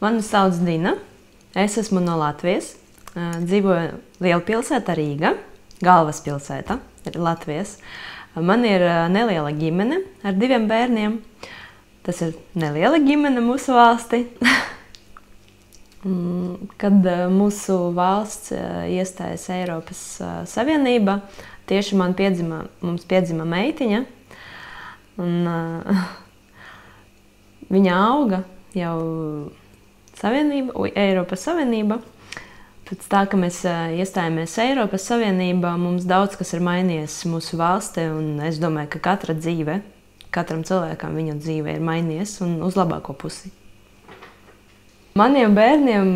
Mani sauc Dina. Es esmu no Latvijas. Dzīvoju lielpilsētā Rīga, galvaspilsēta Latvijas. Man ir neliela ģimene ar 2 bērniem. Tas ir neliela ģimene mūsu valstī. Kad mūsu valsts iestājas Eiropas Savienībā, tieši mums piedzima meitiņa. Un, viņa auga jau Eiropas Savienība. Pēc tā, ka mēs iestājāmies Eiropas Savienībā, mums daudz kas ir mainījies mūsu valstī, un es domāju, ka katram cilvēkam viņa dzīve ir mainījies un uz labāko pusi. Maniem bērniem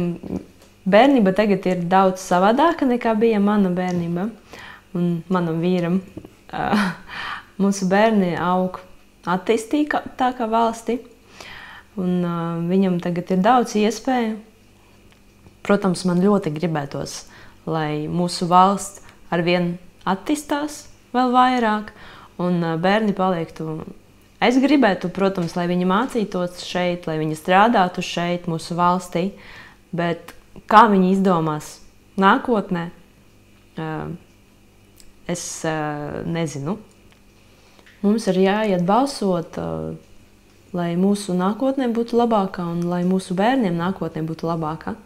bērnība tagad ir daudz savādāka nekā bija mana bērnība un manam vīram. Mūsu bērni aug attīstītākā valstī, un viņam tagad ir daudz iespēju. Protams, man ļoti gribētos, lai mūsu valsts arvien attīstās vēl vairāk, un bērni paliktu. Es gribētu, protams, lai viņi mācītos šeit, lai viņi strādātu šeit, mūsu valstī, bet kā viņi izdomās nākotnē, es nezinu. Mums ir jāiet balsot, lai mūsu nākotnē būtu labāka un lai mūsu bērniem nākotnē būtu labāka.